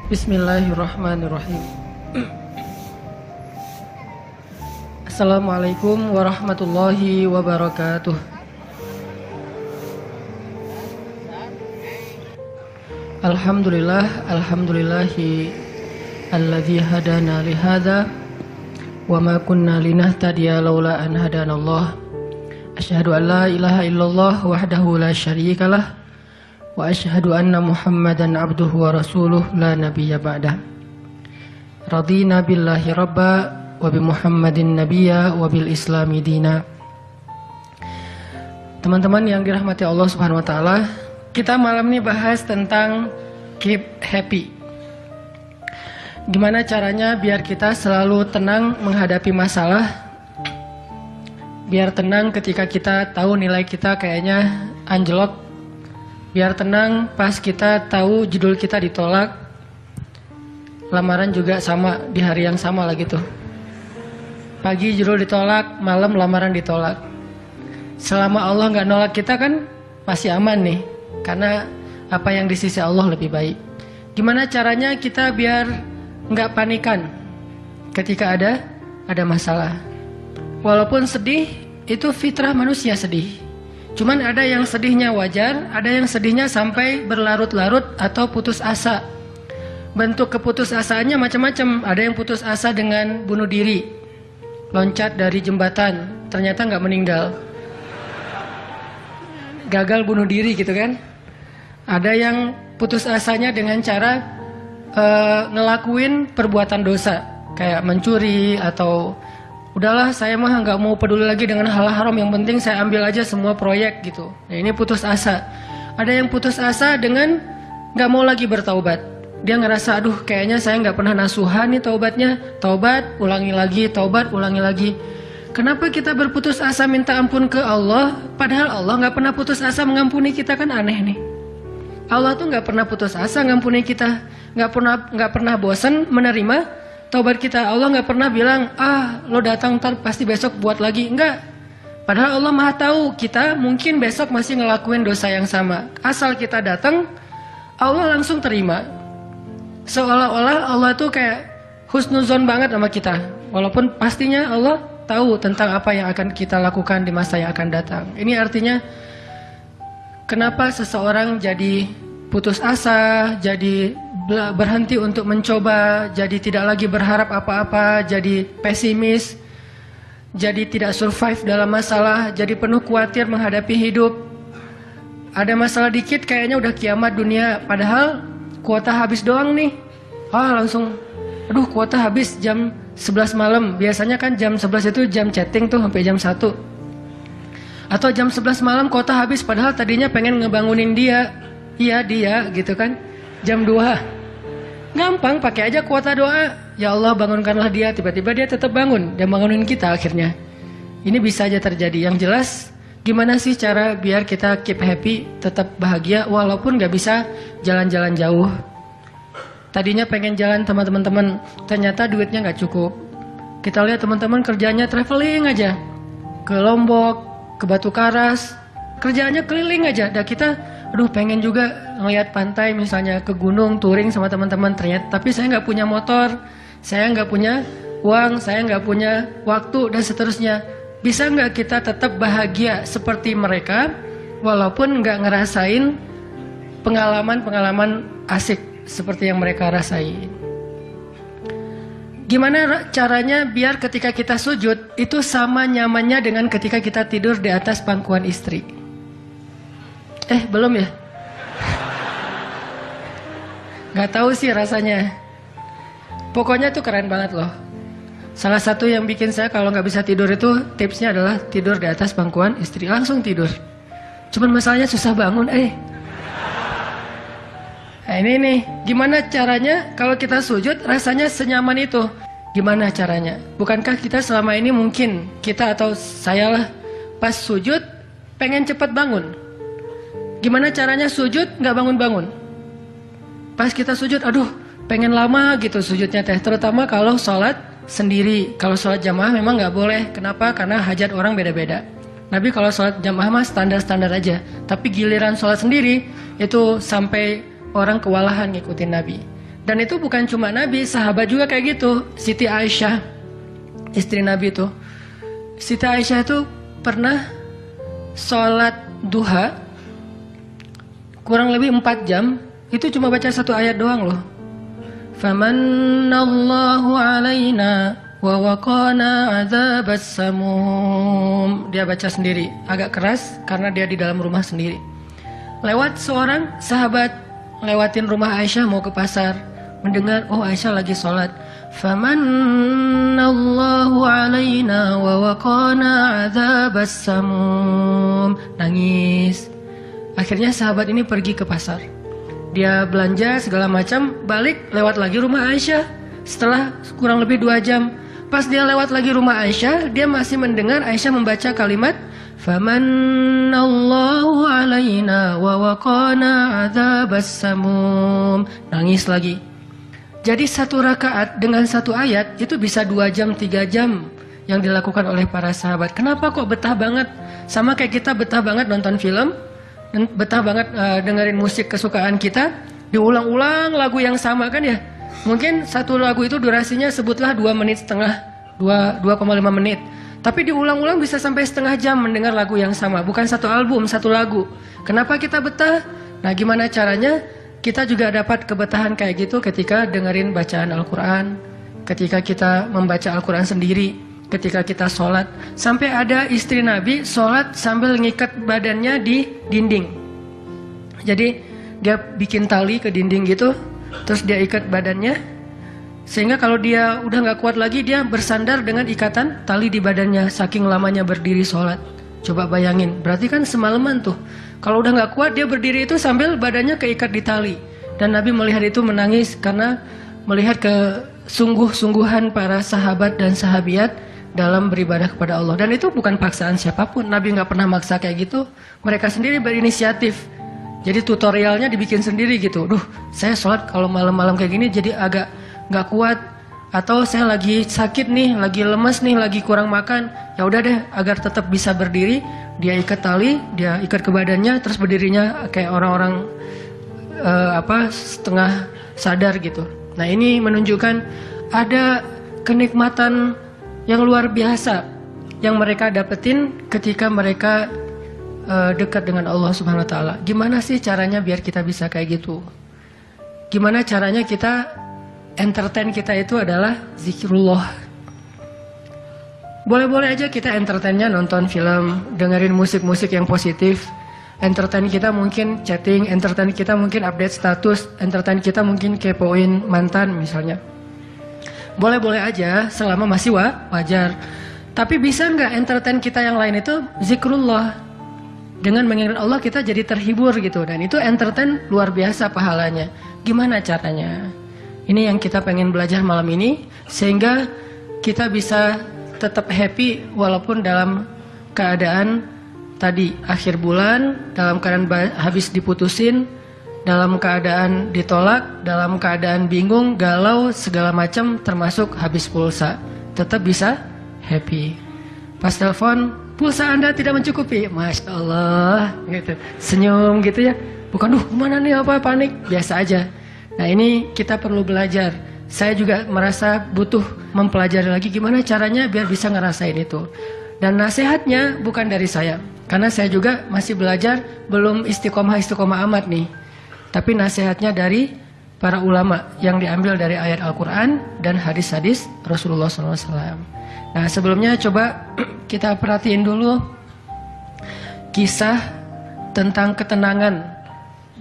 Bismillahirrahmanirrahim. Assalamualaikum warahmatullahi wabarakatuh. Alhamdulillahi alladzi hadana lihada wa ma kunna linahtadiya laula an hadanallah. Asyhadu an la ilaha illallah wahdahu la syarikalah wa asyhadu anna Muhammadan abduhu wa rasuluh la nabiyya ba'dah. Radina billahi rabba wa bi Muhammadin nabiyya wa bil islami dina. Teman-teman yang dirahmati Allah Subhanahu wa taala, kita malam ini bahas tentang keep happy. Gimana caranya biar kita selalu tenang menghadapi masalah? Biar tenang ketika kita tahu nilai kita kayaknya anjlok. Biar tenang pas kita tahu judul kita ditolak. Lamaran juga sama, di hari yang sama lah gitu. Pagi judul ditolak, malam lamaran ditolak. Selama Allah nggak nolak kita kan masih aman nih. Karena apa yang di sisi Allah lebih baik. Gimana caranya kita biar nggak panikan ketika ada masalah. Walaupun sedih, itu fitrah manusia sedih. Cuman ada yang sedihnya wajar, ada yang sedihnya sampai berlarut-larut atau putus asa. Bentuk keputusasaannya macam-macam. Ada yang putus asa dengan bunuh diri, loncat dari jembatan, ternyata nggak meninggal, gagal bunuh diri gitu kan. Ada yang putus asanya dengan cara ngelakuin perbuatan dosa, kayak mencuri atau udahlah saya mah nggak mau peduli lagi dengan hal haram, yang penting saya ambil aja semua proyek gitu. Nah, ini putus asa. Ada yang putus asa dengan nggak mau lagi bertaubat. Dia ngerasa aduh kayaknya saya nggak pernah nasuhan nih taubatnya. Taubat ulangi lagi, taubat ulangi lagi. Kenapa kita berputus asa minta ampun ke Allah, padahal Allah nggak pernah putus asa mengampuni kita? Kan aneh nih. Allah tuh nggak pernah putus asa mengampuni kita, nggak pernah bosan menerima taubat kita. Allah nggak pernah bilang, lo datang ntar pasti besok buat lagi. Enggak. Padahal Allah maha tahu kita mungkin besok masih ngelakuin dosa yang sama. Asal kita datang, Allah langsung terima. Seolah-olah Allah tuh kayak husnuzon banget sama kita. Walaupun pastinya Allah tahu tentang apa yang akan kita lakukan di masa yang akan datang. Ini artinya kenapa seseorang jadi putus asa, jadi berhenti untuk mencoba, jadi tidak lagi berharap apa-apa, jadi pesimis, jadi tidak survive dalam masalah, jadi penuh khawatir menghadapi hidup. Ada masalah dikit kayaknya udah kiamat dunia, padahal kuota habis doang nih. Langsung, aduh kuota habis jam 11 malam. Biasanya kan jam 11 itu jam chatting tuh sampai jam 1. Atau jam 11 malam kuota habis, padahal tadinya pengen ngebangunin dia. Iya dia gitu kan. Jam 2. Gampang, pakai aja kuota doa. Ya Allah bangunkanlah dia. Tiba-tiba dia tetap bangun. Dia bangunin kita akhirnya. Ini bisa aja terjadi. Yang jelas, gimana sih cara biar kita keep happy, tetap bahagia walaupun gak bisa jalan-jalan jauh. Tadinya pengen jalan sama teman-teman, ternyata duitnya gak cukup. Kita lihat teman-teman kerjanya traveling aja. Ke Lombok, ke Batu Karas. Kerjaannya keliling aja. Dan kita aduh pengen juga ngeliat pantai, misalnya ke gunung, touring sama teman-teman. Ternyata, tapi saya nggak punya motor, saya nggak punya uang, saya nggak punya waktu, dan seterusnya. Bisa nggak kita tetap bahagia seperti mereka, walaupun nggak ngerasain pengalaman-pengalaman asik seperti yang mereka rasain? Gimana caranya biar ketika kita sujud, itu sama nyamannya dengan ketika kita tidur di atas pangkuan istri? Belum ya? Gak tahu sih rasanya. Pokoknya tuh keren banget loh. Salah satu yang bikin saya kalau gak bisa tidur itu, tipsnya adalah tidur di atas pangkuan istri. Langsung tidur. Cuman masalahnya susah bangun. Nah ini nih, gimana caranya kalau kita sujud rasanya senyaman itu? Gimana caranya? Bukankah kita selama ini mungkin, kita atau saya lah, pas sujud pengen cepat bangun. Gimana caranya sujud nggak bangun-bangun? Pas kita sujud, aduh pengen lama gitu sujudnya teh. Terutama kalau sholat sendiri. Kalau sholat jamaah memang nggak boleh. Kenapa? Karena hajat orang beda-beda. Nabi kalau sholat jamaah mah standar-standar aja. Tapi giliran sholat sendiri, itu sampai orang kewalahan ngikutin Nabi. Dan itu bukan cuma Nabi, sahabat juga kayak gitu. Siti Aisyah, istri Nabi itu. Siti Aisyah itu pernah sholat duha kurang lebih 4 jam, itu cuma baca 1 ayat doang loh. Famannallahu alaina wa waqana adzabas samum. Dia baca sendiri, agak keras karena dia di dalam rumah sendiri. Lewat seorang sahabat, lewatin rumah Aisyah mau ke pasar, mendengar oh Aisyah lagi sholat. Famannallahu alaina wa waqana adzabas samum. Nangis. Akhirnya sahabat ini pergi ke pasar. Dia belanja segala macam, balik lewat lagi rumah Aisyah. Setelah kurang lebih 2 jam, pas dia lewat lagi rumah Aisyah, dia masih mendengar Aisyah membaca kalimat Famannallahu alaina wa waqana adzabas samum. Nangis lagi. Jadi 1 rakaat dengan 1 ayat itu bisa 2 jam, 3 jam yang dilakukan oleh para sahabat. Kenapa kok betah banget? Sama kayak kita betah banget nonton film, betah banget dengerin musik kesukaan kita, diulang-ulang lagu yang sama kan ya. Mungkin 1 lagu itu durasinya sebutlah 2,5 menit, 2,5 menit. Tapi diulang-ulang bisa sampai setengah jam mendengar lagu yang sama. Bukan 1 album, 1 lagu. Kenapa kita betah? Nah gimana caranya kita juga dapat kebetahan kayak gitu ketika dengerin bacaan Al-Quran, ketika kita membaca Al-Quran sendiri, ketika kita sholat. Sampai ada istri Nabi sholat sambil ngikat badannya di dinding. Jadi dia bikin tali ke dinding gitu, terus dia ikat badannya, sehingga kalau dia udah gak kuat lagi, dia bersandar dengan ikatan tali di badannya, saking lamanya berdiri sholat. Coba bayangin, berarti kan semalaman tuh. Kalau udah gak kuat, dia berdiri itu sambil badannya keikat di tali. Dan Nabi melihat itu menangis karena melihat kesungguh-sungguhan para sahabat dan sahabiat dalam beribadah kepada Allah. Dan itu bukan paksaan siapapun. Nabi gak pernah maksa kayak gitu. Mereka sendiri berinisiatif. Jadi tutorialnya dibikin sendiri gitu. Duh, saya sholat kalau malam-malam kayak gini jadi agak gak kuat. Atau saya lagi sakit nih, lagi lemes nih, lagi kurang makan. Ya udah deh, agar tetap bisa berdiri, dia ikat tali, dia ikat ke badannya, terus berdirinya kayak orang-orang setengah sadar gitu. Nah ini menunjukkan ada kenikmatan yang luar biasa yang mereka dapetin ketika mereka dekat dengan Allah Subhanahu Wa Taala. Gimana sih caranya biar kita bisa kayak gitu? Gimana caranya kita entertain kita itu adalah zikrullah. Boleh-boleh aja kita entertainnya nonton film, dengerin musik-musik yang positif. Entertain kita mungkin chatting, entertain kita mungkin update status, entertain kita mungkin kepoin mantan misalnya. Boleh-boleh aja selama masih wajar. Tapi bisa nggak entertain kita yang lain itu zikrullah? Dengan mengingat Allah kita jadi terhibur gitu. Dan itu entertain luar biasa pahalanya. Gimana caranya? Ini yang kita pengen belajar malam ini, sehingga kita bisa tetap happy walaupun dalam keadaan tadi akhir bulan, dalam keadaan habis diputusin, dalam keadaan ditolak, dalam keadaan bingung, galau, segala macam termasuk habis pulsa. Tetap bisa happy. Pas telepon, pulsa Anda tidak mencukupi. Masya Allah gitu. Senyum gitu ya. Bukan, mana nih apa panik. Biasa aja. Nah ini kita perlu belajar. Saya juga merasa butuh mempelajari lagi gimana caranya biar bisa ngerasain itu. Dan nasihatnya bukan dari saya, karena saya juga masih belajar, belum istiqomah amat nih. Tapi nasihatnya dari para ulama yang diambil dari ayat Al-Quran dan hadis-hadis Rasulullah SAW. Nah sebelumnya coba kita perhatiin dulu kisah tentang ketenangan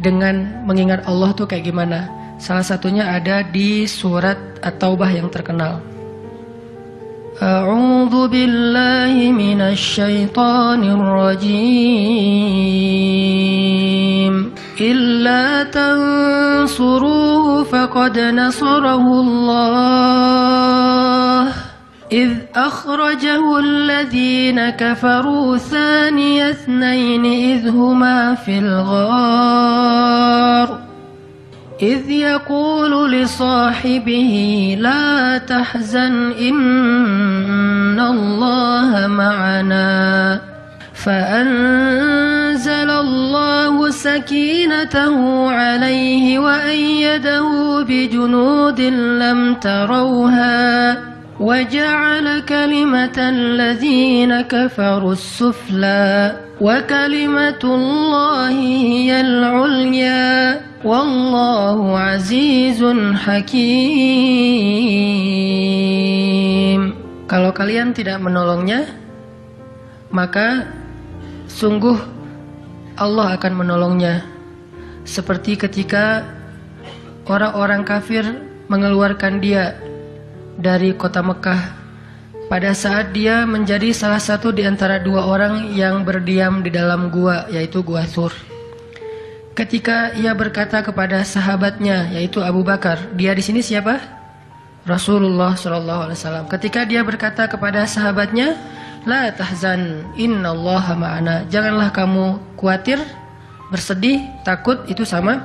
dengan mengingat Allah tuh kayak gimana. Salah satunya ada di surat At-Taubah yang terkenal. A'udzu billahi minasy syaithanir rajim. Illa tansuruhu faqad nasarahu Allah. إذ أخرجه الذين كفروا ثاني اثنين إذ هما في الغار إذ يقول لصاحبه لا تحزن إن الله معنا فأنزل الله سكينته عليه وأيده بجنود لم تروها وجعل كلمة الذين كفروا السفلى وكلمة الله هي العليا والله عزيز حكيم. Kalau kalian tidak menolongnya, maka sungguh Allah akan menolongnya. Seperti ketika orang-orang kafir mengeluarkan dia dari kota Mekah pada saat dia menjadi salah satu di antara dua orang yang berdiam di dalam gua, yaitu Gua Thur. Ketika ia berkata kepada sahabatnya, yaitu Abu Bakar, dia di sini siapa? Rasulullah SAW. Ketika dia berkata kepada sahabatnya, la tahzan, innallaha ma'ana. Janganlah kamu khawatir, bersedih, takut, itu sama.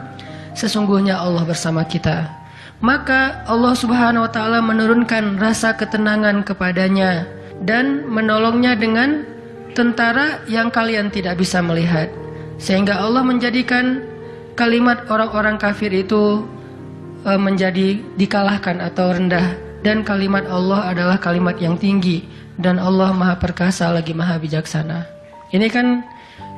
Sesungguhnya Allah bersama kita. Maka Allah Subhanahu wa taala menurunkan rasa ketenangan kepadanya dan menolongnya dengan tentara yang kalian tidak bisa melihat. Sehingga Allah menjadikan kalimat orang-orang kafir itu menjadi dikalahkan atau rendah, dan kalimat Allah adalah kalimat yang tinggi, dan Allah Maha Perkasa lagi Maha Bijaksana. Ini kan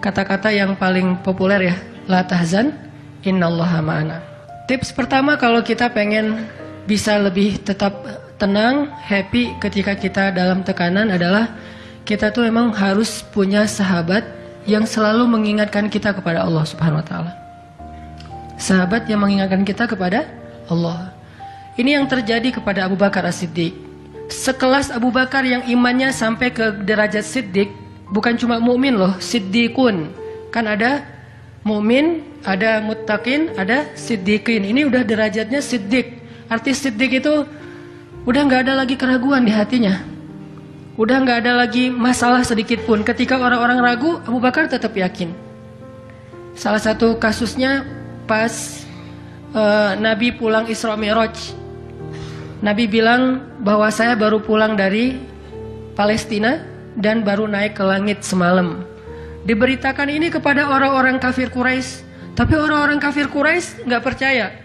kata-kata yang paling populer ya, la tahzan innallaha ma'ana. Tips pertama kalau kita pengen bisa lebih tetap tenang, happy ketika kita dalam tekanan adalah kita tuh memang harus punya sahabat yang selalu mengingatkan kita kepada Allah Subhanahu wa taala. Sahabat yang mengingatkan kita kepada Allah. Ini yang terjadi kepada Abu Bakar As-Siddiq. Sekelas Abu Bakar yang imannya sampai ke derajat Siddiq, bukan cuma mukmin loh, Siddiqun. Kan ada mukmin, ada muttaqin, ada siddiqin. Ini udah derajatnya Siddiq. Arti Siddiq itu udah nggak ada lagi keraguan di hatinya. Udah nggak ada lagi masalah sedikit pun. Ketika orang-orang ragu, Abu Bakar tetap yakin. Salah satu kasusnya pas Nabi pulang Isra Mi'raj. Nabi bilang bahwa saya baru pulang dari Palestina dan baru naik ke langit semalam. Diberitakan ini kepada orang-orang kafir Quraisy, tapi orang-orang kafir Quraisy nggak percaya.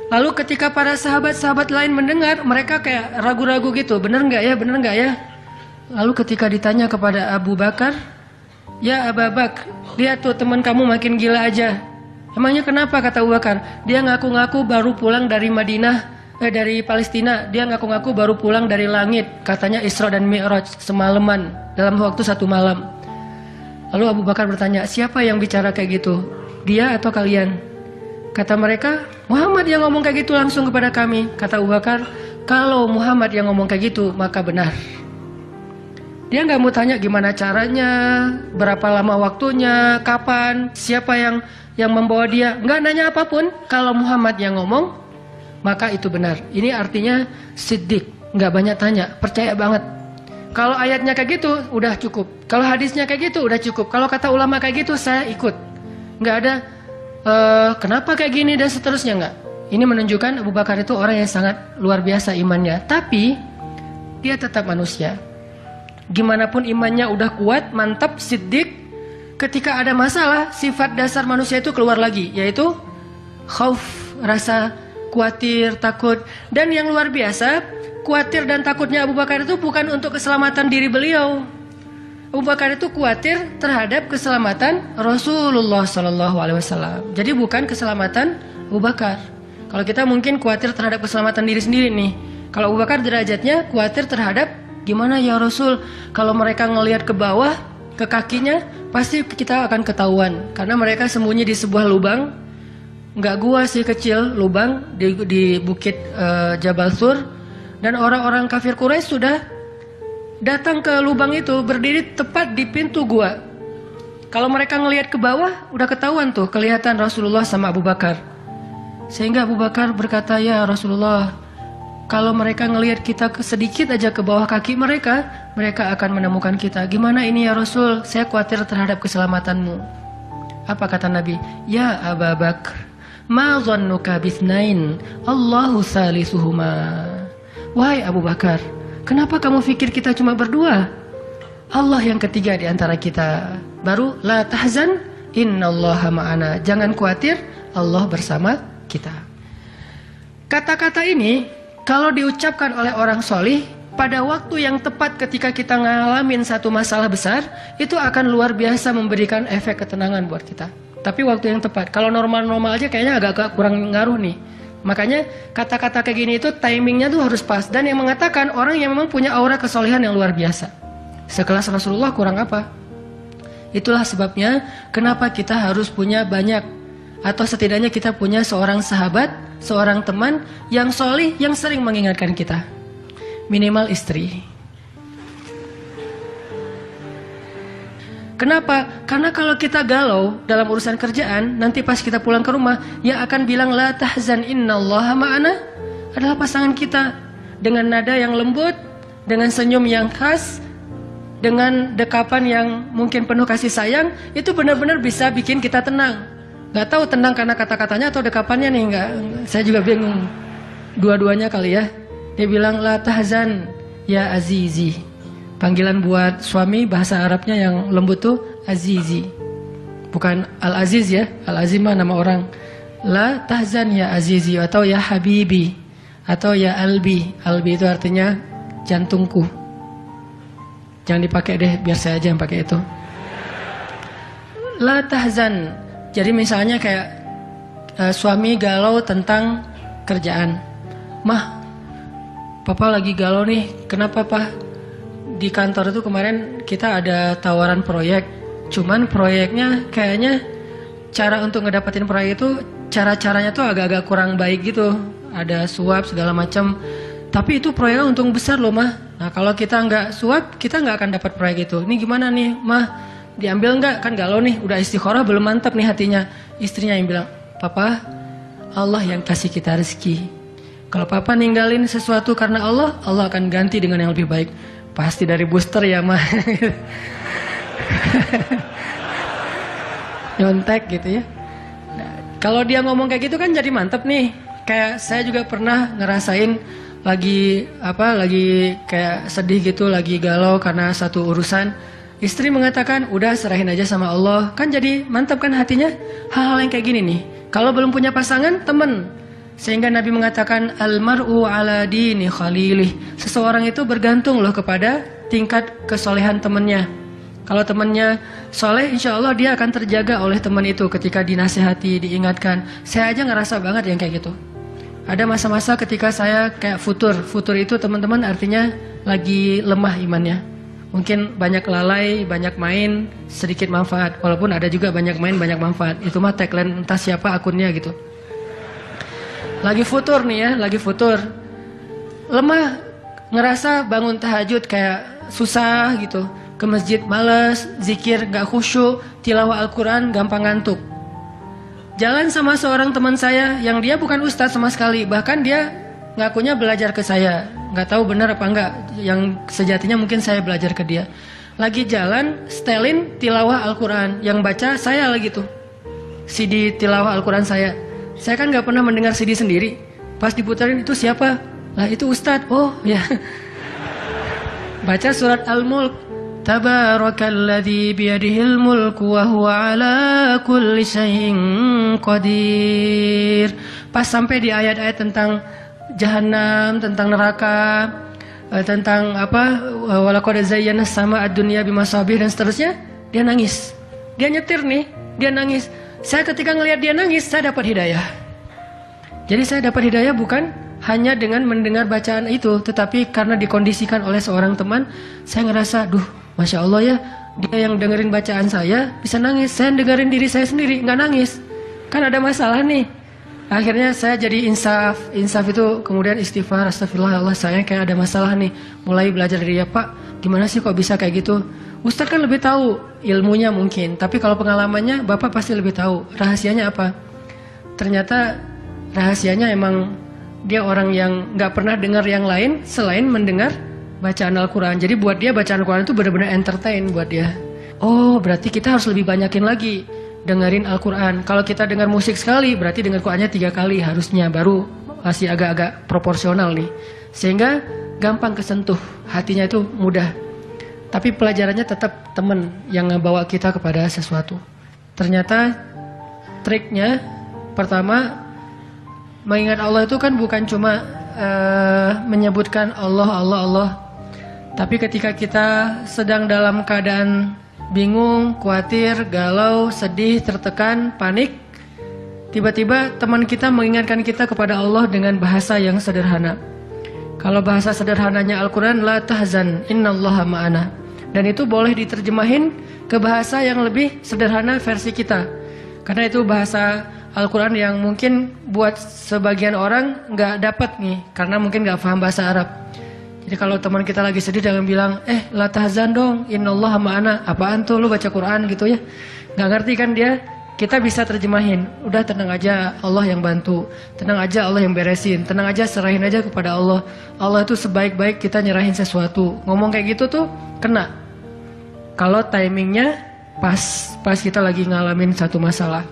Lalu ketika para sahabat-sahabat lain mendengar, mereka kayak ragu-ragu gitu, bener nggak ya, bener nggak ya? Lalu ketika ditanya kepada Abu Bakar, ya Abu Bakar, lihat tuh teman kamu makin gila aja. Emangnya kenapa, kata Abu Bakar? Dia ngaku-ngaku baru pulang dari dari Palestina. Dia ngaku-ngaku baru pulang dari langit. Katanya Isra dan Mi'raj semalaman, dalam waktu 1 malam. Lalu Abu Bakar bertanya, siapa yang bicara kayak gitu? Dia atau kalian? Kata mereka, Muhammad yang ngomong kayak gitu langsung kepada kami. Kata Abu Bakar, kalau Muhammad yang ngomong kayak gitu, maka benar. Dia nggak mau tanya gimana caranya, berapa lama waktunya, kapan, siapa yang membawa dia. Nggak nanya apapun. Kalau Muhammad yang ngomong, maka itu benar. Ini artinya siddiq, nggak banyak tanya, percaya banget. Kalau ayatnya kayak gitu, udah cukup. Kalau hadisnya kayak gitu, udah cukup. Kalau kata ulama kayak gitu, saya ikut. Nggak ada kenapa kayak gini dan seterusnya, nggak. Ini menunjukkan Abu Bakar itu orang yang sangat luar biasa imannya. Tapi dia tetap manusia. Gimana pun imannya udah kuat, mantap, siddiq, ketika ada masalah, sifat dasar manusia itu keluar lagi, yaitu khauf, rasa khawatir, takut. Dan yang luar biasa, khawatir dan takutnya Abu Bakar itu bukan untuk keselamatan diri beliau. Abu Bakar itu khawatir terhadap keselamatan Rasulullah SAW. Jadi bukan keselamatan Abu Bakar. Kalau kita mungkin khawatir terhadap keselamatan diri sendiri nih. Kalau Abu Bakar derajatnya khawatir terhadap gimana ya Rasul, kalau mereka ngelihat ke bawah, ke kakinya, pasti kita akan ketahuan. Karena mereka sembunyi di sebuah lubang, nggak gua sih, kecil, lubang di bukit Jabal Thur. Dan orang-orang kafir Quraisy sudah datang ke lubang itu, berdiri tepat di pintu gua. Kalau mereka ngelihat ke bawah, udah ketahuan tuh, kelihatan Rasulullah sama Abu Bakar. Sehingga Abu Bakar berkata, ya Rasulullah, kalau mereka ngelihat kita sedikit aja ke bawah kaki mereka, mereka akan menemukan kita. Gimana ini ya Rasul? Saya khawatir terhadap keselamatanmu. Apa kata Nabi? Ya Abu Bakar, ma dhannuka bithnain, Allahu salisuhuma. Wahai Abu Bakar, kenapa kamu pikir kita cuma berdua? Allah yang ketiga di antara kita. Baru la tahzan innallaha ma'ana. Jangan khawatir, Allah bersama kita. Kata-kata ini kalau diucapkan oleh orang solih pada waktu yang tepat ketika kita ngalamin satu masalah besar, itu akan luar biasa memberikan efek ketenangan buat kita. Tapi waktu yang tepat. Kalau normal-normal aja kayaknya agak kurang ngaruh nih. Makanya kata-kata kayak gini itu timingnya tuh harus pas. Dan yang mengatakan orang yang memang punya aura kesolehan yang luar biasa. Sekelas Rasulullah kurang apa? Itulah sebabnya kenapa kita harus punya banyak, atau setidaknya kita punya seorang sahabat, seorang teman yang solih, yang sering mengingatkan kita. Minimal istri. Kenapa? Karena kalau kita galau dalam urusan kerjaan, nanti pas kita pulang ke rumah, yang akan bilang la tahzan innallaha ma'ana adalah pasangan kita. Dengan nada yang lembut, dengan senyum yang khas, dengan dekapan yang mungkin penuh kasih sayang, itu benar-benar bisa bikin kita tenang. Gak tahu tenang karena kata-katanya atau dekapannya nih, enggak. Saya juga bingung. Dua-duanya kali ya. Dia bilang la tahzan ya azizi. Panggilan buat suami bahasa Arabnya yang lembut tuh azizi. Bukan al-aziz ya. Al-aziz mah nama orang. La tahzan ya azizi atau ya habibi atau ya albi. Albi itu artinya jantungku. Jangan dipakai deh, biar saya aja yang pakai itu. La tahzan. Jadi misalnya kayak suami galau tentang kerjaan. Mah, Papa lagi galau nih. Kenapa, Pak? Di kantor itu kemarin kita ada tawaran proyek. Cuman proyeknya kayaknya cara untuk ngedapetin proyek itu cara-caranya tuh agak-agak kurang baik gitu. Ada suap segala macam. Tapi itu proyeknya untung besar loh, Mah. Nah, kalau kita nggak suap, kita nggak akan dapat proyek itu. Ini gimana nih, Mah? Diambil nggak? Kan galau nih. Udah istikharah belum mantap nih hatinya. Istrinya yang bilang, Papa, Allah yang kasih kita rezeki. Kalau Papa ninggalin sesuatu karena Allah, Allah akan ganti dengan yang lebih baik. Pasti dari booster ya, Mah. Nyontek gitu ya. Nah, kalau dia ngomong kayak gitu kan jadi mantep nih. Kayak saya juga pernah ngerasain lagi kayak sedih gitu, lagi galau karena satu urusan. Istri mengatakan, udah serahin aja sama Allah. Kan jadi mantap kan hatinya. Hal-hal yang kayak gini nih. Kalau belum punya pasangan, temen. Sehingga Nabi mengatakan almar'u ala dini khalilih. Seseorang itu bergantung loh kepada tingkat kesolehan temannya. Kalau temannya soleh, insya Allah dia akan terjaga oleh teman itu ketika dinasihati, diingatkan. Saya aja ngerasa banget yang kayak gitu. Ada masa-masa ketika saya kayak futur. Futur itu teman-teman artinya lagi lemah imannya. Mungkin banyak lalai, banyak main, sedikit manfaat. Walaupun ada juga banyak main, banyak manfaat. Itu mah tagline entah siapa akunnya gitu. Lagi futur nih ya, lagi futur. Lemah, ngerasa bangun tahajud kayak susah gitu. Ke masjid males, zikir gak khusyuk, tilawah Al-Quran gampang ngantuk. Jalan sama seorang teman saya yang dia bukan ustadz sama sekali. Bahkan dia ngakunya belajar ke saya. Gak tahu benar apa enggak. Yang sejatinya mungkin saya belajar ke dia. Lagi jalan, setelin tilawah Al-Quran. Yang baca saya lagi tuh. CD tilawah Al-Quran saya. Saya kan gak pernah mendengar CD sendiri. Pas diputarin itu siapa? Lah itu ustadz. Oh ya. Baca surat Al-Mulk. Tabarakalladzi biyadihil mulku wa huwa ala kulli syai'in qadir. Pas sampai di ayat-ayat tentang Jahannam, tentang neraka, tentang apa, walaqad zayyana sama ad-dunya bimasabih dan seterusnya, dia nangis. Dia nyetir nih, dia nangis. Saya ketika ngelihat dia nangis, saya dapat hidayah. Jadi saya dapat hidayah bukan hanya dengan mendengar bacaan itu, tetapi karena dikondisikan oleh seorang teman, saya ngerasa, duh, Masya Allah ya, dia yang dengerin bacaan saya bisa nangis. Saya dengerin diri saya sendiri, nggak nangis. Kan ada masalah nih. Akhirnya saya jadi insaf. Insaf itu kemudian istighfar, astagfirullah, Allah saya kayak ada masalah nih. Mulai belajar dari dia, Pak, gimana sih kok bisa kayak gitu? Ustadz kan lebih tahu ilmunya mungkin, tapi kalau pengalamannya Bapak pasti lebih tahu. Rahasianya apa? Ternyata rahasianya emang dia orang yang nggak pernah dengar yang lain selain mendengar bacaan Al-Quran. Jadi buat dia bacaan Al-Quran itu benar-benar entertain buat dia. Oh, berarti kita harus lebih banyakin lagi dengerin Al-Quran. Kalau kita dengar musik sekali, berarti dengar Qurannya 3 kali harusnya. Baru masih agak-agak proporsional nih. Sehingga gampang kesentuh, hatinya itu mudah. tapi pelajarannya tetap teman yang ngebawa kita kepada sesuatu. Ternyata triknya pertama, mengingat Allah itu kan bukan cuma menyebutkan Allah, tapi ketika kita sedang dalam keadaan bingung, khawatir, galau, sedih, tertekan, panik, tiba-tiba teman kita mengingatkan kita kepada Allah dengan bahasa yang sederhana. Kalau bahasa sederhananya Al-Quran, la tahzan, innallaha ma'ana. Dan itu boleh diterjemahin ke bahasa yang lebih sederhana versi kita. Karena itu bahasa Al-Quran yang mungkin buat sebagian orang nggak dapat nih, karena mungkin nggak paham bahasa Arab. Jadi kalau teman kita lagi sedih jangan bilang, la tahzan dong, innallaha ma'ana. Apaan tuh lu baca Quran gitu ya? Nggak ngerti kan dia? Kita bisa terjemahin, udah tenang aja, Allah yang bantu. Tenang aja, Allah yang beresin. Tenang aja, serahin aja kepada Allah. Allah itu sebaik-baik kita nyerahin sesuatu. Ngomong kayak gitu tuh kena. Kalau timingnya pas kita lagi ngalamin satu masalah.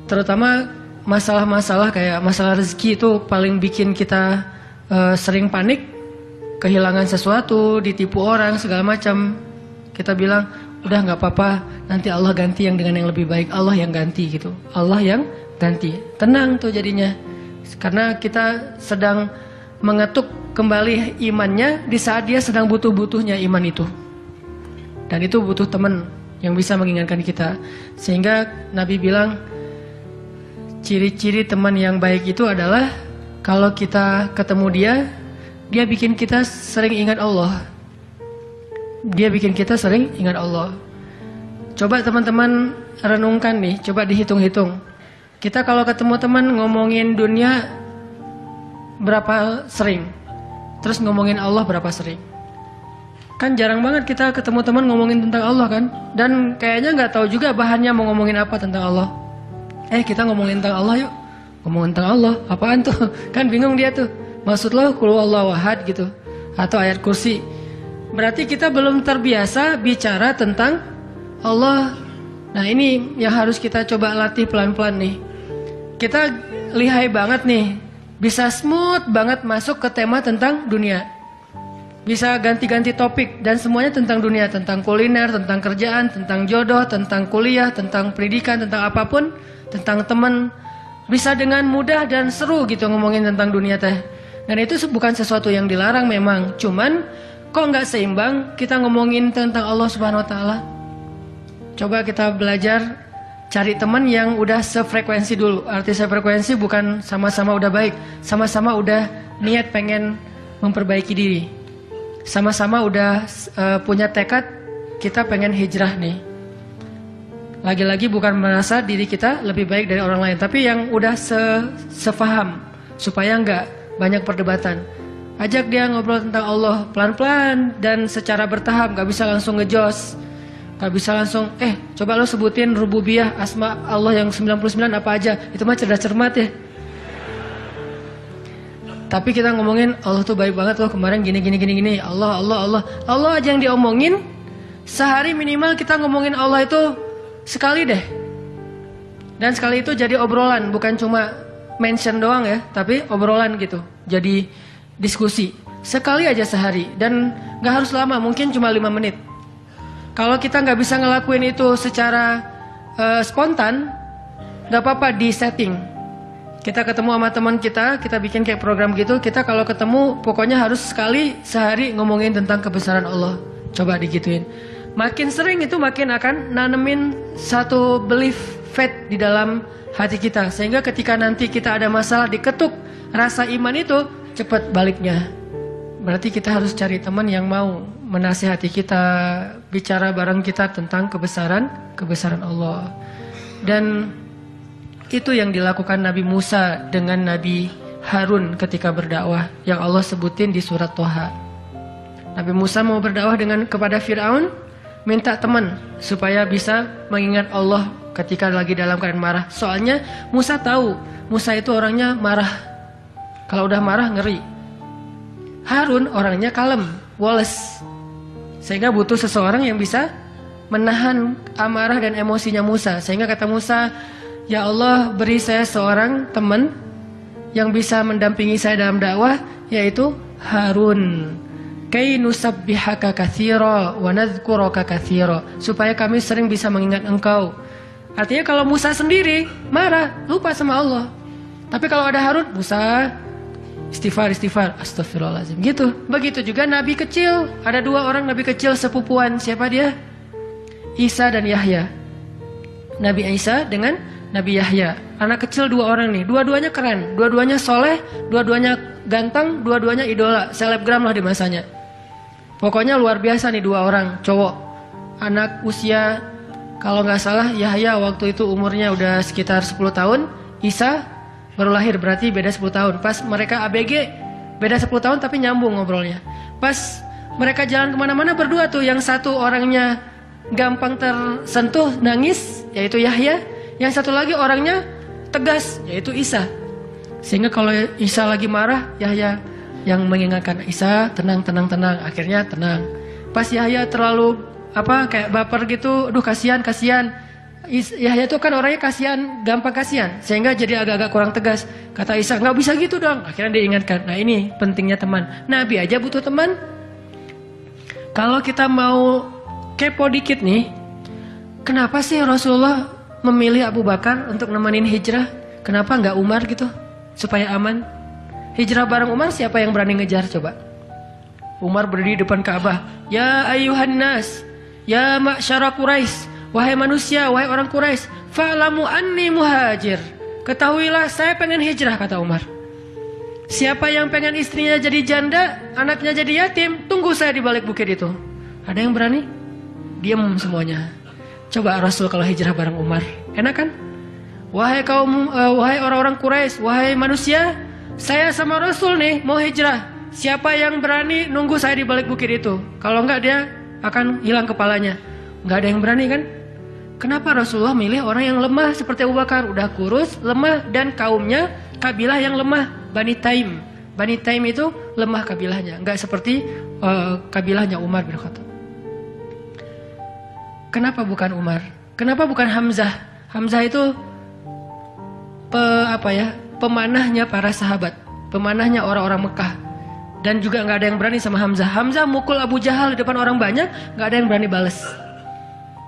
Terutama masalah-masalah kayak masalah rezeki itu paling bikin kita sering panik, kehilangan sesuatu, ditipu orang, segala macam. Kita bilang, udah nggak apa-apa, nanti Allah ganti yang dengan yang lebih baik. Allah yang ganti gitu. Allah yang ganti. Tenang tuh jadinya. Karena kita sedang mengetuk kembali imannya di saat dia sedang butuh-butuhnya iman itu. Dan itu butuh teman yang bisa mengingatkan kita. Sehingga Nabi bilang, ciri-ciri teman yang baik itu adalah kalau kita ketemu dia bikin kita sering ingat Allah. Dia bikin kita sering ingat Allah. Coba teman-teman renungkan nih, coba dihitung-hitung. Kita kalau ketemu teman ngomongin dunia berapa sering? Terus ngomongin Allah berapa sering? Kan jarang banget kita ketemu teman ngomongin tentang Allah kan? Dan kayaknya nggak tahu juga bahannya mau ngomongin apa tentang Allah. Kita ngomongin tentang Allah yuk. Ngomongin tentang Allah, apaan tuh? Kan bingung dia tuh. Maksud lo qul huwallahu ahad gitu. Atau ayat kursi. Berarti kita belum terbiasa bicara tentang Allah. Nah ini yang harus kita coba latih pelan-pelan nih. Kita lihai banget nih. Bisa smooth banget masuk ke tema tentang dunia. Bisa ganti-ganti topik. Dan semuanya tentang dunia. Tentang kuliner, tentang kerjaan, tentang jodoh, tentang kuliah, tentang pendidikan, tentang apapun. Tentang teman. Bisa dengan mudah dan seru gitu ngomongin tentang dunia teh. Dan itu bukan sesuatu yang dilarang memang. Cuman kok nggak seimbang kita ngomongin tentang Allah Subhanahu Wa Taala. Coba kita belajar cari teman yang udah sefrekuensi dulu. Arti sefrekuensi bukan sama-sama udah baik, sama-sama udah niat pengen memperbaiki diri, sama-sama udah punya tekad kita pengen hijrah nih. Lagi-lagi bukan merasa diri kita lebih baik dari orang lain, tapi yang udah sefaham supaya nggak banyak perdebatan. Ajak dia ngobrol tentang Allah pelan-pelan dan secara bertahap, gak bisa langsung ngejos. Gak bisa langsung, coba lo sebutin rububiyah, asma Allah yang 99 apa aja. Itu mah cerdas cermat ya. Tapi kita ngomongin Allah tuh baik banget loh, kemarin gini. Allah aja yang diomongin. Sehari minimal kita ngomongin Allah itu sekali deh. Dan sekali itu jadi obrolan, bukan cuma mention doang ya, tapi obrolan gitu. Jadi diskusi sekali aja sehari dan gak harus lama, mungkin cuma 5 menit. Kalau kita gak bisa ngelakuin itu secara spontan, gak apa-apa di setting. Kita ketemu sama teman kita bikin kayak program gitu. Kita kalau ketemu pokoknya harus sekali sehari ngomongin tentang kebesaran Allah. Coba digituin. Makin sering itu makin akan nanemin satu belief faith di dalam hati kita. Sehingga ketika nanti kita ada masalah diketuk rasa iman itu cepat baliknya. Berarti kita harus cari teman yang mau menasihati kita, bicara bareng kita tentang kebesaran Allah. Dan itu yang dilakukan Nabi Musa dengan Nabi Harun ketika berdakwah yang Allah sebutin di surat Toha. Nabi Musa mau berdakwah kepada Fir'aun, minta teman supaya bisa mengingat Allah ketika lagi dalam keadaan marah. Soalnya Musa tahu, Musa itu orangnya marah. Kalau udah marah ngeri. Harun orangnya kalem, woles. Sehingga butuh seseorang yang bisa menahan amarah dan emosinya Musa. Sehingga kata Musa, ya Allah beri saya seorang teman yang bisa mendampingi saya dalam dakwah, yaitu Harun. Kay nusabbihaka katsira wa nadhkuraka katsira, supaya kami sering bisa mengingat engkau. Artinya kalau Musa sendiri marah, lupa sama Allah. Tapi kalau ada Harun, Musa istighfar, astagfirullahaladzim gitu. Begitu juga nabi kecil. Ada 2 orang nabi kecil sepupuan. Siapa dia? Isa dan Yahya. Nabi Isa dengan Nabi Yahya. Anak kecil 2 orang nih. Dua-duanya keren, dua-duanya soleh, dua-duanya ganteng, dua-duanya idola, selebgram lah di masanya. Pokoknya luar biasa nih 2 orang cowok. Anak usia, kalau nggak salah Yahya waktu itu umurnya udah sekitar 10 tahun. Isa baru lahir, berarti beda 10 tahun. Pas mereka ABG beda 10 tahun tapi nyambung ngobrolnya. Pas mereka jalan kemana-mana berdua tuh, yang satu orangnya gampang tersentuh nangis, yaitu Yahya. Yang satu lagi orangnya tegas, yaitu Isa. Sehingga kalau Isa lagi marah, Yahya yang mengingatkan Isa, tenang. Akhirnya tenang. Pas Yahya terlalu kayak baper gitu, aduh kasihan. Yahya itu kan orangnya kasihan, gampang kasihan, sehingga jadi agak-agak kurang tegas. Kata Isa, nggak bisa gitu dong. Akhirnya diingatkan. Nah ini pentingnya teman. Nabi aja butuh teman. Kalau kita mau kepo dikit nih, kenapa sih Rasulullah memilih Abu Bakar untuk nemenin hijrah? Kenapa nggak Umar gitu, supaya aman? Hijrah bareng Umar, siapa yang berani ngejar coba? Umar berdiri depan Ka'bah. Ya ayuhan nas, ya ma'syara Quraisy, wahai manusia, wahai orang Quraisy, fa'lamu anni muhajir. Ketahuilah saya pengen hijrah, kata Umar. Siapa yang pengen istrinya jadi janda, anaknya jadi yatim, tunggu saya di balik bukit itu. Ada yang berani? Diam semuanya. Coba Rasul kalau hijrah bareng Umar, enak kan? Wahai kaum, wahai orang-orang Quraisy, wahai manusia, saya sama Rasul nih mau hijrah. Siapa yang berani nunggu saya di balik bukit itu? Kalau enggak dia akan hilang kepalanya. Enggak ada yang berani kan? Kenapa Rasulullah milih orang yang lemah seperti Abu Bakar? Udah kurus, lemah, dan kaumnya kabilah yang lemah, Bani Taim. Bani Taim itu lemah kabilahnya, enggak seperti kabilahnya Umar bin Khattab. Kenapa bukan Umar? Kenapa bukan Hamzah? Hamzah itu pemanahnya para sahabat, pemanahnya orang-orang Mekah, dan juga nggak ada yang berani sama Hamzah. Hamzah mukul Abu Jahal di depan orang banyak, nggak ada yang berani balas.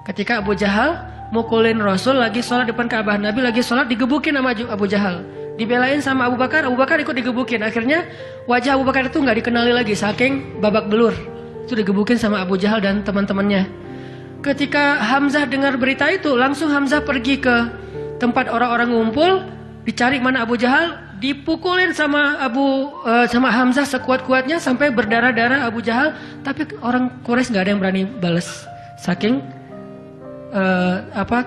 Ketika Abu Jahal mukulin Rasul lagi sholat depan Ka'bah, Nabi lagi sholat digebukin sama Abu Jahal, dibelain sama Abu Bakar ikut digebukin. Akhirnya wajah Abu Bakar itu nggak dikenali lagi, saking babak belur. Itu digebukin sama Abu Jahal dan teman-temannya. Ketika Hamzah dengar berita itu, langsung Hamzah pergi ke tempat orang-orang ngumpul, dicari mana Abu Jahal, dipukulin sama Hamzah sekuat-kuatnya sampai berdarah-darah Abu Jahal. Tapi orang Quraisy nggak ada yang berani balas, saking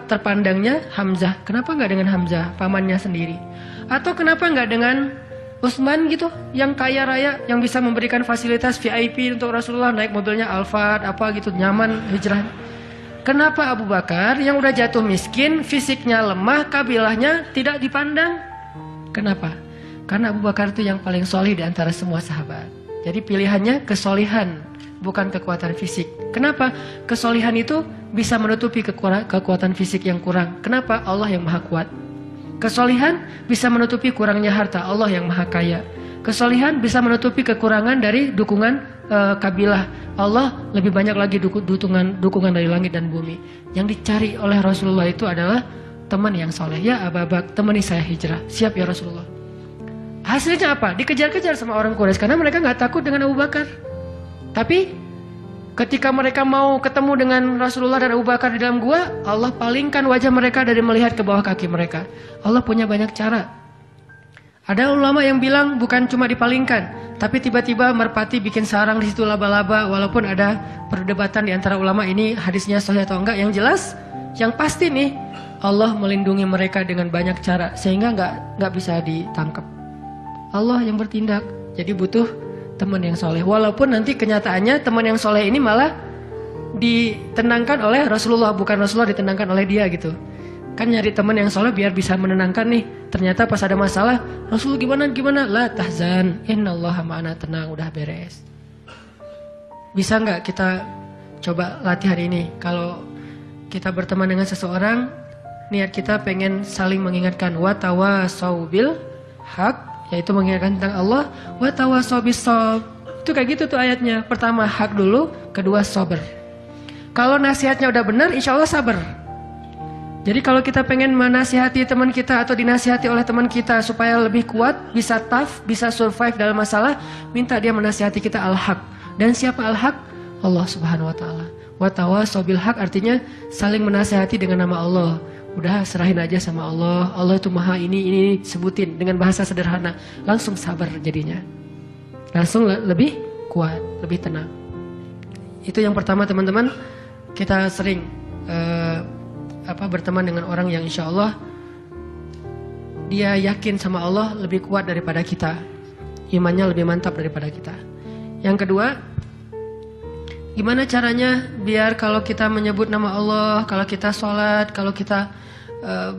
terpandangnya Hamzah. Kenapa nggak dengan Hamzah, pamannya sendiri? Atau kenapa nggak dengan Utsman gitu, yang kaya raya, yang bisa memberikan fasilitas VIP untuk Rasulullah, naik mobilnya Alphard gitu, nyaman hijrah? Kenapa Abu Bakar yang udah jatuh miskin, fisiknya lemah, kabilahnya tidak dipandang? Kenapa? Karena Abu Bakar itu yang paling solih di antara semua sahabat. Jadi pilihannya kesolihan, bukan kekuatan fisik. Kenapa? Kesolihan itu bisa menutupi kekuatan fisik yang kurang. Kenapa? Allah yang maha kuat. Kesolihan bisa menutupi kurangnya harta, Allah yang maha kaya. Kesolihan bisa menutupi kekurangan dari dukungan kabilah, Allah lebih banyak lagi dukungan dari langit dan bumi. Yang dicari oleh Rasulullah itu adalah teman yang soleh. Ya Abu Bakar, temani saya hijrah. Siap ya Rasulullah. Hasilnya apa? Dikejar-kejar sama orang Quraisy karena mereka nggak takut dengan Abu Bakar. Tapi ketika mereka mau ketemu dengan Rasulullah dan Abu Bakar di dalam gua, Allah palingkan wajah mereka dari melihat ke bawah kaki mereka. Allah punya banyak cara. Ada ulama yang bilang bukan cuma dipalingkan, tapi tiba-tiba merpati bikin sarang di situ laba-laba. Walaupun ada perdebatan di antara ulama ini hadisnya sahih atau enggak. Yang jelas, yang pasti nih, Allah melindungi mereka dengan banyak cara sehingga nggak bisa ditangkap. Allah yang bertindak. Jadi butuh teman yang soleh. Walaupun nanti kenyataannya teman yang soleh ini malah ditenangkan oleh Rasulullah, bukan Rasulullah ditenangkan oleh dia gitu. Kan nyari teman yang soleh biar bisa menenangkan nih. Ternyata pas ada masalah, Rasul gimana? La tahzan, innallaha ma'ana, tenang, udah beres. Bisa nggak kita coba latih hari ini? Kalau kita berteman dengan seseorang, niat kita pengen saling mengingatkan. Wa tawasau bil haq, yaitu mengingatkan tentang Allah. Wa tawasau bis shawab, Itu kayak gitu tuh ayatnya. Pertama hak dulu, kedua sabar. Kalau nasihatnya udah benar, insya Allah sabar. Jadi kalau kita pengen menasihati teman kita atau dinasihati oleh teman kita supaya lebih kuat, bisa tough, bisa survive dalam masalah, minta dia menasihati kita al-haq. Dan siapa al-haq? Allah Subhanahu wa taala. Wa tawassaw bil haq artinya saling menasihati dengan nama Allah. Udah serahin aja sama Allah. Allah itu maha ini sebutin dengan bahasa sederhana. Langsung sabar jadinya. Langsung lebih kuat, lebih tenang. Itu yang pertama teman-teman. Kita sering berteman dengan orang yang insya Allah dia yakin sama Allah lebih kuat daripada kita. Imannya lebih mantap daripada kita. Yang kedua, gimana caranya biar kalau kita menyebut nama Allah, kalau kita sholat, kalau kita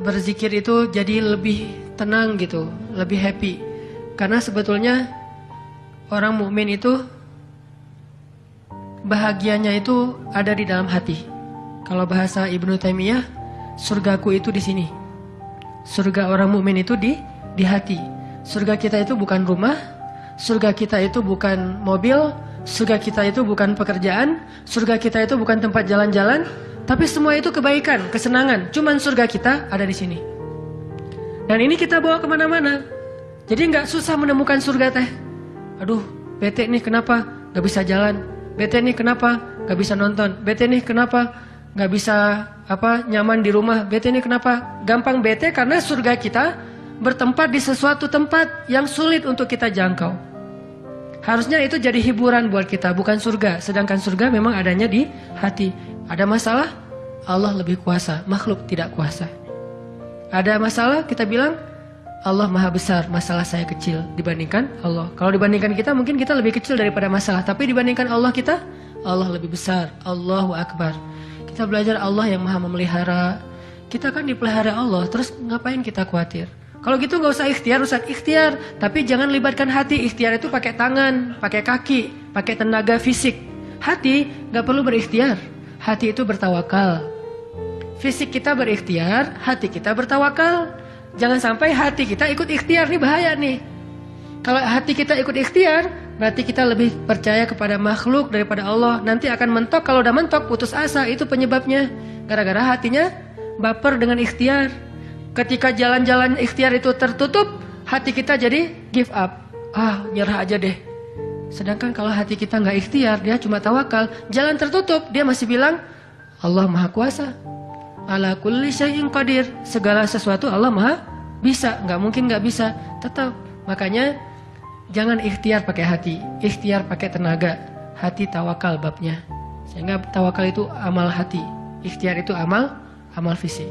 berzikir itu jadi lebih tenang gitu, lebih happy. Karena sebetulnya orang mukmin itu bahagianya itu ada di dalam hati. Kalau bahasa Ibnu Taimiyah, surgaku itu di sini. Surga orang mukmin itu di hati. Surga kita itu bukan rumah, surga kita itu bukan mobil, surga kita itu bukan pekerjaan, surga kita itu bukan tempat jalan-jalan, tapi semua itu kebaikan, kesenangan. Cuman surga kita ada di sini. Dan ini kita bawa kemana-mana. Jadi nggak susah menemukan surga teh. Aduh, bete nih kenapa nggak bisa jalan? Bete nih kenapa nggak bisa nonton? Bete nih kenapa nggak bisa nyaman di rumah? Bete nih kenapa? Gampang bete karena surga kita bertempat di sesuatu tempat yang sulit untuk kita jangkau. Harusnya itu jadi hiburan buat kita, bukan surga. Sedangkan surga memang adanya di hati. Ada masalah, Allah lebih kuasa, makhluk tidak kuasa. Ada masalah, kita bilang Allah maha besar, masalah saya kecil dibandingkan Allah. Kalau dibandingkan kita, mungkin kita lebih kecil daripada masalah. Tapi dibandingkan Allah kita, Allah lebih besar. Allahu Akbar. Kita belajar Allah yang maha memelihara. Kita kan dipelihara Allah, terus ngapain kita khawatir? Kalau gitu nggak usah ikhtiar, Ustaz. Ikhtiar, tapi jangan libatkan hati. Ikhtiar itu pakai tangan, pakai kaki, pakai tenaga fisik. Hati nggak perlu berikhtiar. Hati itu bertawakal. Fisik kita berikhtiar, hati kita bertawakal. Jangan sampai hati kita ikut ikhtiar, nih bahaya nih. Kalau hati kita ikut ikhtiar, berarti kita lebih percaya kepada makhluk daripada Allah. Nanti akan mentok, kalau udah mentok putus asa, itu penyebabnya. Gara-gara hatinya baper dengan ikhtiar. Ketika jalan-jalan ikhtiar itu tertutup, hati kita jadi give up. Nyerah aja deh. Sedangkan kalau hati kita nggak ikhtiar, dia cuma tawakal. Jalan tertutup, dia masih bilang Allah maha kuasa. Ala kulli syai'in qadir. Segala sesuatu Allah maha bisa. Nggak mungkin nggak bisa. Tetap. Makanya jangan ikhtiar pakai hati. Ikhtiar pakai tenaga. Hati tawakal babnya. Sehingga tawakal itu amal hati. Ikhtiar itu amal fisik.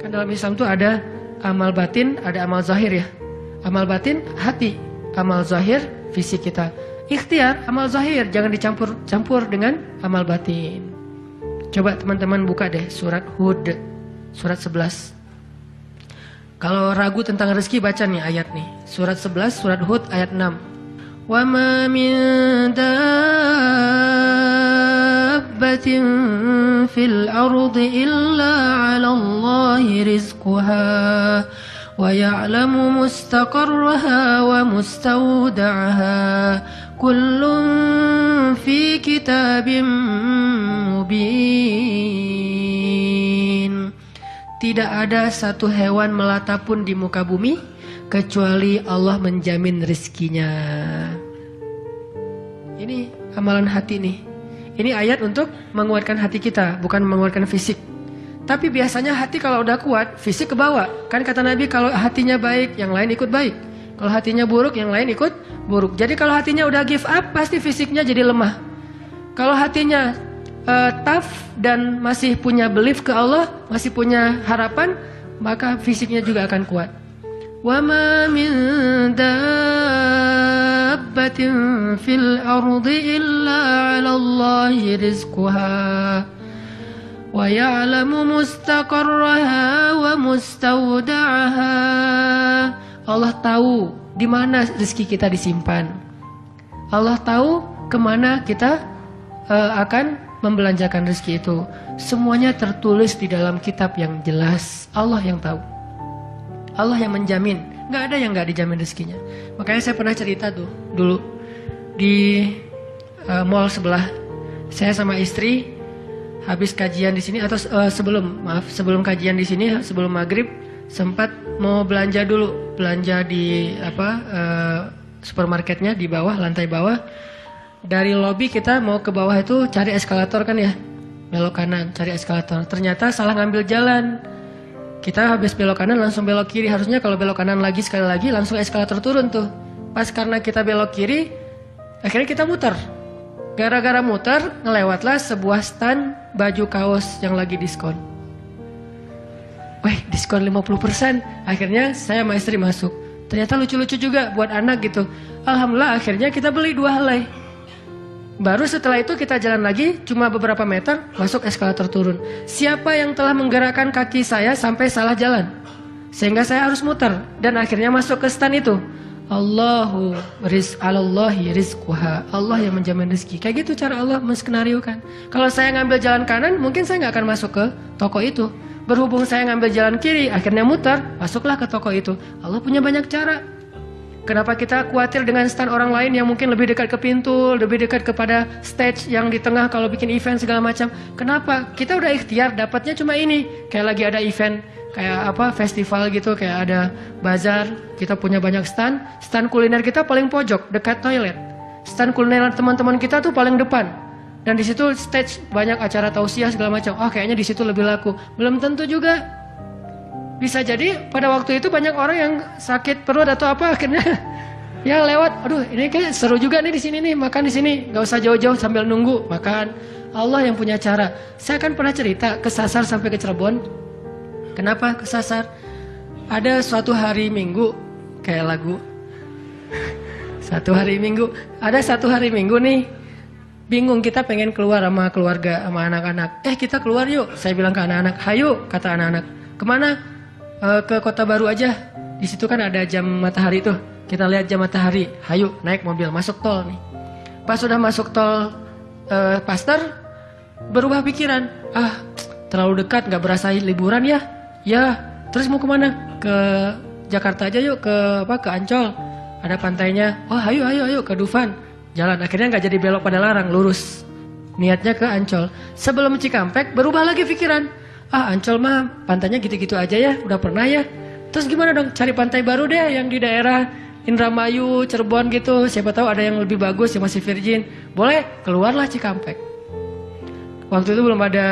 Kan dalam Islam itu ada amal batin, ada amal zahir ya. Amal batin hati, amal zahir fisik kita. Ikhtiar amal zahir, jangan dicampur dengan amal batin. Coba teman-teman buka deh surat Hud, surat 11. Kalau ragu tentang rezeki baca nih ayat nih. Surat 11, surat Hud ayat 6. Wa ma min dabbatin fil ardi illa 'ala Allahi rizquha wa ya'lamu mustaqarraha wa mustawda'aha kullun fi kitabim mubin. Tidak ada satu hewan melata pun di muka bumi kecuali Allah menjamin rezekinya. Ini amalan hati nih. Ini ayat untuk menguatkan hati kita, bukan menguatkan fisik. Tapi biasanya hati kalau udah kuat, fisik ke bawah. Kan kata Nabi kalau hatinya baik, yang lain ikut baik. Kalau hatinya buruk, yang lain ikut buruk. Jadi kalau hatinya udah give up, pasti fisiknya jadi lemah. Kalau hatinya tough dan masih punya belief ke Allah, masih punya harapan, maka fisiknya juga akan kuat. Wa ma min dabbatin fil ardi illa 'ala Allahi rizquha wa ya'lamu mustaqarraha wa mustawda'aha. Allah tahu di mana rezeki kita disimpan. Allah tahu kemana kita akan membelanjakan rezeki itu. Semuanya tertulis di dalam kitab yang jelas. Allah yang tahu. Allah yang menjamin. Gak ada yang gak dijamin rezekinya. Makanya saya pernah cerita tuh dulu. di mall sebelah. Saya sama istri habis kajian di sini atau sebelum kajian di sini, sebelum maghrib sempat mau belanja dulu, belanja di supermarketnya di bawah, lantai bawah. Dari lobi kita mau ke bawah itu cari eskalator kan ya, belok kanan cari eskalator. Ternyata salah ngambil jalan. Kita habis belok kanan langsung belok kiri. Harusnya kalau belok kanan lagi sekali lagi langsung eskalator turun tuh. Pas karena kita belok kiri, akhirnya kita muter. Gara-gara muter, ngelewatlah sebuah stand baju kaos yang lagi diskon. Wih, diskon 50%. Akhirnya saya sama istri masuk. Ternyata lucu-lucu juga buat anak gitu. Alhamdulillah akhirnya kita beli 2 helai. Baru setelah itu kita jalan lagi, cuma beberapa meter, masuk eskalator turun. Siapa yang telah menggerakkan kaki saya sampai salah jalan? Sehingga saya harus muter. Dan akhirnya masuk ke stand itu. Alallahi rizquha. Allah yang menjamin rezeki. Kayak gitu cara Allah menskenariokan. Kalau saya ngambil jalan kanan, mungkin saya nggak akan masuk ke toko itu. Berhubung saya ngambil jalan kiri, akhirnya muter, masuklah ke toko itu. Allah punya banyak cara. Kenapa kita khawatir dengan stand orang lain yang mungkin lebih dekat ke pintu, lebih dekat kepada stage yang di tengah kalau bikin event segala macam? Kenapa? Kita udah ikhtiar, dapatnya cuma ini. Kayak lagi ada event, kayak festival gitu, kayak ada bazar, kita punya banyak stand. Stand kuliner kita paling pojok, dekat toilet. Stand kuliner teman-teman kita tuh paling depan. Dan di situ stage banyak acara tausiah segala macam. Oh, kayaknya di situ lebih laku. Belum tentu juga. Bisa jadi pada waktu itu banyak orang yang sakit perut atau apa akhirnya ya lewat. Aduh, ini kayak seru juga nih di sini nih, makan di sini, nggak usah jauh-jauh sambil nunggu makan. Allah yang punya cara. Saya kan pernah cerita kesasar sampai ke Cirebon. Kenapa kesasar? Ada suatu hari Minggu kayak lagu. Satu hari Minggu, ada satu hari Minggu nih. Bingung kita pengen keluar sama keluarga, sama anak-anak. Kita keluar yuk. Saya bilang ke anak-anak, "Hayo," kata anak-anak. "Kemana?" Ke Kota Baru aja. Di situ kan ada jam matahari tuh. Kita lihat jam matahari. Hayu, naik mobil masuk tol nih. Pas sudah masuk tol Pasteur, berubah pikiran. Terlalu dekat, nggak berasa liburan ya. Ya, terus mau kemana? Ke Jakarta aja yuk, ke Ancol. Ada pantainya. Oh, ayo ke Dufan. Jalan akhirnya nggak jadi belok pada larang, lurus. Niatnya ke Ancol. Sebelum Cikampek berubah lagi pikiran. Ancol mah pantainya gitu-gitu aja ya, udah pernah ya. Terus gimana dong? Cari pantai baru deh yang di daerah Indramayu, Cirebon gitu. Siapa tahu ada yang lebih bagus yang masih virgin. Boleh, keluarlah Cikampek. Waktu itu belum ada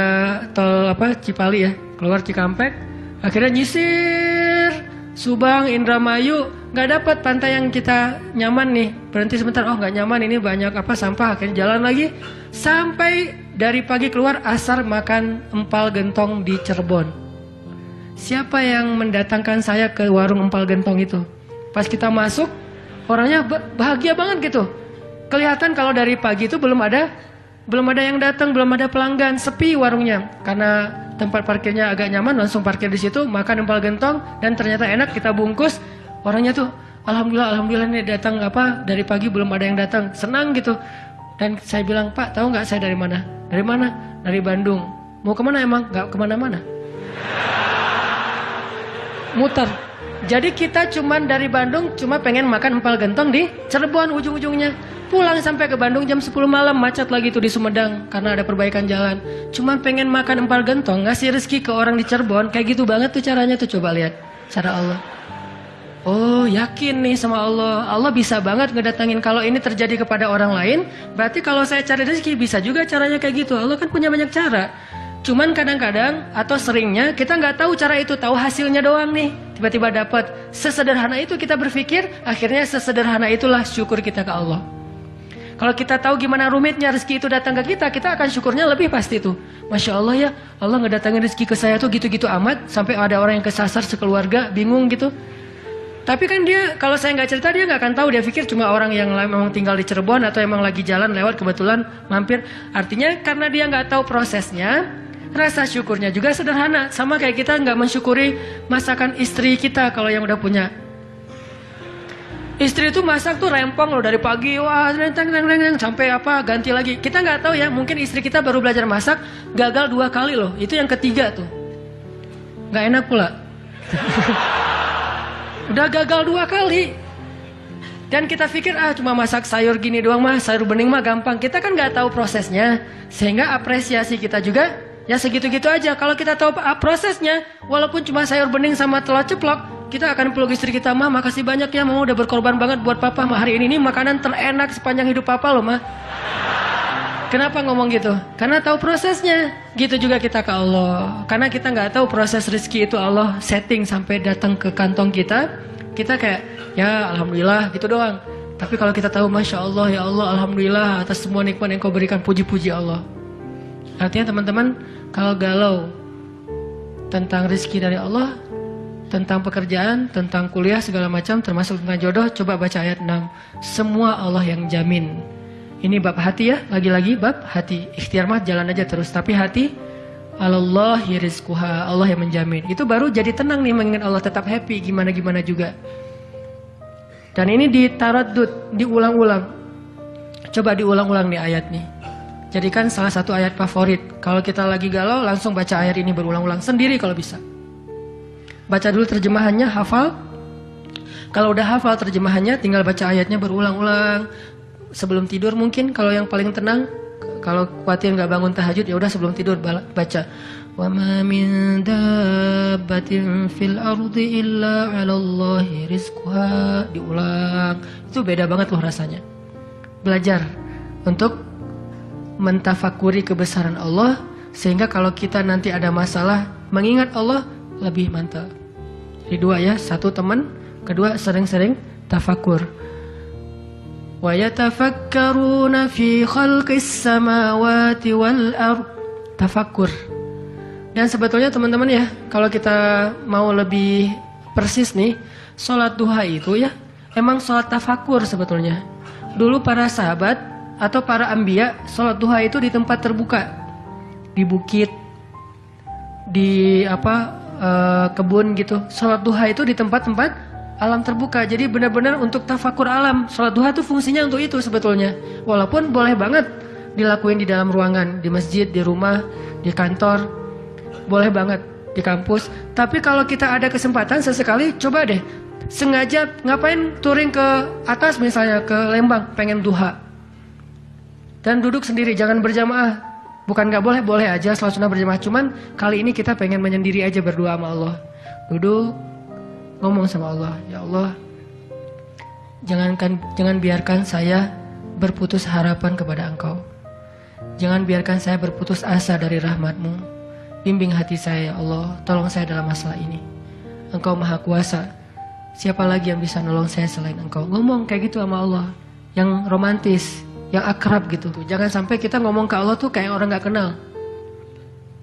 tol Cipali ya. Keluar Cikampek, akhirnya nyisir Subang, Indramayu, nggak dapat pantai yang kita nyaman nih. Berhenti sebentar, nggak nyaman, ini banyak sampah. Akhirnya jalan lagi sampai dari pagi keluar, asar makan empal gentong di Cirebon. Siapa yang mendatangkan saya ke warung empal gentong itu? Pas kita masuk, orangnya bahagia banget gitu. Kelihatan kalau dari pagi itu belum ada yang datang, belum ada pelanggan, sepi warungnya. Karena tempat parkirnya agak nyaman, langsung parkir di situ, makan empal gentong dan ternyata enak, kita bungkus. Orangnya tuh, alhamdulillah nih datang dari pagi belum ada yang datang, senang gitu. Dan saya bilang, "Pak, tahu nggak saya dari mana?" "Dari mana?" "Dari Bandung." "Mau kemana emang?" "Nggak kemana-mana." Muter. Jadi kita cuman dari Bandung cuma pengen makan empal gentong di Cirebon ujung-ujungnya. Pulang sampai ke Bandung jam 10 malam, macet lagi tuh di Sumedang karena ada perbaikan jalan. Cuman pengen makan empal gentong, ngasih rezeki ke orang di Cirebon, kayak gitu banget tuh caranya tuh, coba lihat cara Allah. Oh, yakin nih sama Allah. Allah bisa banget ngedatangin. Kalau ini terjadi kepada orang lain, berarti kalau saya cari rezeki bisa juga caranya kayak gitu. Allah kan punya banyak cara. Cuman kadang-kadang atau seringnya kita nggak tahu cara itu, tahu hasilnya doang nih. Tiba-tiba dapat. Sesederhana itu kita berpikir, akhirnya sesederhana itulah syukur kita ke Allah. Kalau kita tahu gimana rumitnya rezeki itu datang ke kita, kita akan syukurnya lebih pasti tuh. Masya Allah ya, Allah ngedatangin rezeki ke saya tuh gitu-gitu amat, sampai ada orang yang kesasar sekeluarga, bingung gitu. Tapi kan dia, kalau saya nggak cerita dia nggak akan tahu. Dia pikir cuma orang yang memang tinggal di Cirebon atau emang lagi jalan lewat kebetulan mampir. Artinya karena dia nggak tahu prosesnya, rasa syukurnya juga sederhana. Sama kayak kita nggak mensyukuri masakan istri kita kalau yang udah punya. Istri itu masak tuh rempong loh dari pagi, wah renteng sampai ganti lagi. Kita nggak tahu ya, mungkin istri kita baru belajar masak, gagal 2 kali loh. Itu yang ketiga tuh, nggak enak pula. Udah gagal 2 kali. Dan kita pikir cuma masak sayur gini doang mah, sayur bening mah gampang. Kita kan nggak tahu prosesnya, sehingga apresiasi kita juga ya segitu-gitu aja. Kalau kita tahu prosesnya, walaupun cuma sayur bening sama telur ceplok, kita akan peluk istri kita, mah makasih banyak ya, mama udah berkorban banget buat papa, mah hari ini makanan terenak sepanjang hidup papa loh mah. Kenapa ngomong gitu? Karena tahu prosesnya. Gitu juga kita ke Allah. Karena kita nggak tahu proses rezeki itu Allah setting sampai datang ke kantong kita. Kita kayak ya alhamdulillah gitu doang. Tapi kalau kita tahu masya Allah ya Allah alhamdulillah atas semua nikmat yang kau berikan, puji-puji Allah. Artinya teman-teman kalau galau tentang rezeki dari Allah, tentang pekerjaan, tentang kuliah segala macam, termasuk tentang jodoh, coba baca ayat 6. Semua Allah yang jamin. Ini bab hati ya, lagi-lagi bab hati. Ikhtiar mah jalan aja terus, tapi hati Allahi rizquha, Allah yang menjamin. Itu baru jadi tenang nih mengingat Allah, tetap happy gimana-gimana juga. Dan ini ditaraddud, diulang-ulang. Coba diulang-ulang nih ayat nih. Jadikan salah satu ayat favorit. Kalau kita lagi galau, langsung baca ayat ini berulang-ulang sendiri kalau bisa. Baca dulu terjemahannya, hafal. Kalau udah hafal terjemahannya, tinggal baca ayatnya berulang-ulang. Sebelum tidur mungkin kalau yang paling tenang. Kalau khawatir nggak bangun tahajud ya udah sebelum tidur baca. Wa ma min dabbatin fil ardi illa 'alallahi rizquha. Diulang. Itu beda banget loh rasanya. Belajar untuk mentafakuri kebesaran Allah sehingga kalau kita nanti ada masalah mengingat Allah lebih mantap. Jadi dua ya, satu teman, kedua sering-sering tafakur. Wa yatafakkaruna fi khalqis samawati wal ard. Tafakkur. Dan sebetulnya teman-teman ya, kalau kita mau lebih persis nih, sholat duha itu ya emang sholat tafakkur sebetulnya. Dulu para sahabat atau para anbiya sholat duha itu di tempat terbuka, di bukit, di kebun gitu. Sholat duha itu di tempat-tempat alam terbuka. Jadi benar-benar untuk tafakur alam. Sholat duha itu fungsinya untuk itu sebetulnya. Walaupun boleh banget dilakuin di dalam ruangan, di masjid, di rumah, di kantor, boleh banget di kampus. Tapi kalau kita ada kesempatan sesekali, coba deh sengaja ngapain touring ke atas misalnya ke Lembang, pengen duha. Dan duduk sendiri, jangan berjamaah. Bukan nggak boleh, boleh aja sholat sunnah berjamaah. Cuman kali ini kita pengen menyendiri aja berdua sama Allah. Duduk, ngomong sama Allah, ya Allah, jangan biarkan saya berputus harapan kepada Engkau. Jangan biarkan saya berputus asa dari rahmat-Mu. Bimbing hati saya, ya Allah, tolong saya dalam masalah ini. Engkau maha kuasa. Siapa lagi yang bisa nolong saya selain Engkau? Ngomong kayak gitu sama Allah, yang romantis, yang akrab gitu. Jangan sampai kita ngomong ke Allah tuh kayak orang gak kenal.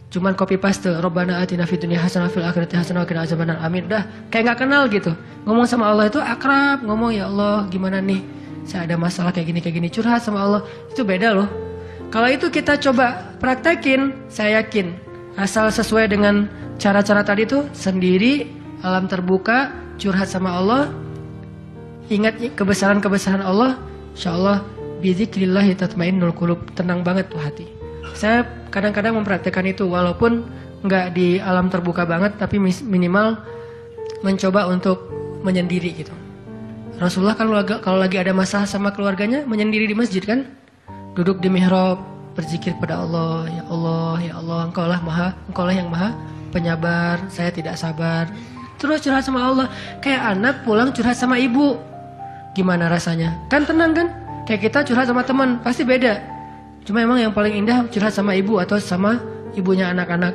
Cuman copy paste, Rabbana atina fid dunya hasanah fil akhirati hasanah wa qina azabannar. Amin. Udah kayak nggak kenal gitu. Ngomong sama Allah itu akrab, ngomong ya Allah, gimana nih? Saya ada masalah kayak gini, curhat sama Allah. Itu beda loh. Kalau itu kita coba praktekin, saya yakin asal sesuai dengan cara-cara tadi tuh sendiri, alam terbuka, curhat sama Allah, ingat kebesaran-kebesaran Allah, insyaallah bizikrillah tatmainnul qulub, tenang banget tuh hati. Saya kadang-kadang mempraktekkan itu walaupun nggak di alam terbuka banget, tapi minimal mencoba untuk menyendiri gitu. Rasulullah kan kalau lagi ada masalah sama keluarganya menyendiri di masjid kan, duduk di mihrab berzikir pada Allah, ya Allah, ya Allah, Engkau lah yang maha penyabar, saya tidak sabar. Terus curhat sama Allah, kayak anak pulang curhat sama ibu, gimana rasanya? Kan tenang kan? Kayak kita curhat sama teman pasti beda. Cuma emang yang paling indah curhat sama ibu atau sama ibunya anak-anak.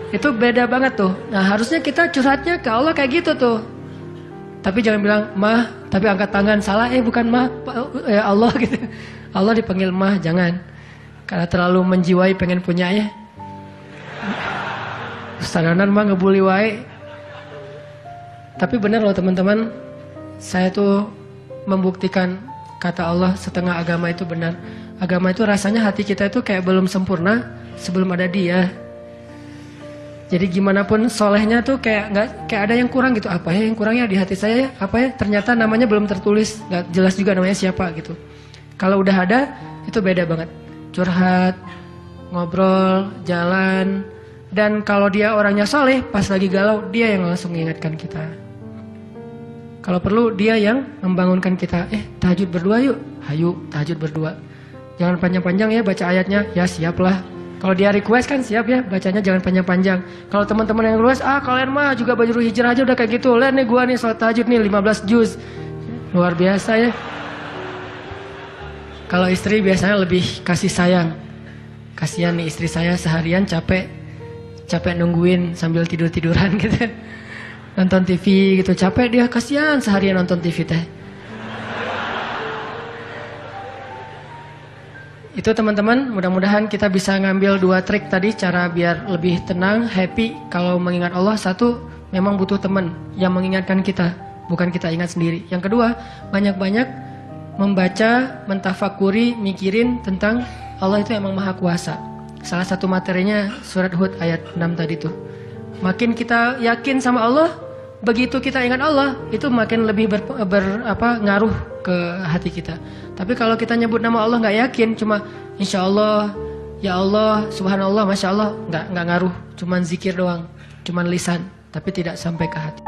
Itu beda banget tuh. Nah harusnya kita curhatnya ke Allah kayak gitu tuh. Tapi jangan bilang mah, tapi angkat tangan salah, bukan mah, ya Allah gitu. Allah dipanggil mah, jangan. Karena terlalu menjiwai pengen punya ya. Ustadanan mah ngebully wae. Tapi benar loh teman-teman, saya tuh membuktikan kata Allah setengah agama itu benar. Agama itu rasanya hati kita itu kayak belum sempurna sebelum ada Dia. Jadi gimana pun solehnya tuh kayak ada yang kurang gitu. Apa ya yang kurangnya di hati saya ya? Apa ya? Ternyata namanya belum tertulis, nggak jelas juga namanya siapa gitu. Kalau udah ada itu beda banget. Curhat, ngobrol, jalan. Dan kalau dia orangnya soleh, pas lagi galau dia yang langsung mengingatkan kita. Kalau perlu dia yang membangunkan kita. Tahajud berdua yuk. Hayu, tahajud berdua. Jangan panjang-panjang ya baca ayatnya. Ya siaplah. Kalau dia request kan siap ya, bacanya jangan panjang-panjang. Kalau teman-teman yang request, kalian mah juga baju hijrah aja udah kayak gitu. Lihat nih gua nih salat tahajud nih 15 juz. Luar biasa ya. Kalau istri biasanya lebih kasih sayang. Kasihan nih istri saya seharian capek nungguin sambil tidur-tiduran gitu. Nonton TV gitu, capek dia, kasihan seharian nonton TV teh. Itu teman-teman, mudah-mudahan kita bisa ngambil 2 trik tadi, cara biar lebih tenang, happy. Kalau mengingat Allah, 1, memang butuh teman yang mengingatkan kita, bukan kita ingat sendiri. Yang kedua, banyak-banyak membaca, mentafakuri, mikirin tentang Allah itu emang maha kuasa. Salah satu materinya surat Hud ayat 6 tadi tuh. Makin kita yakin sama Allah, begitu kita ingat Allah, itu makin lebih ngaruh ke hati kita. Tapi kalau kita nyebut nama Allah nggak yakin, cuma insya Allah, ya Allah, subhanallah, masya Allah, nggak ngaruh, cuman zikir doang, cuman lisan, tapi tidak sampai ke hati.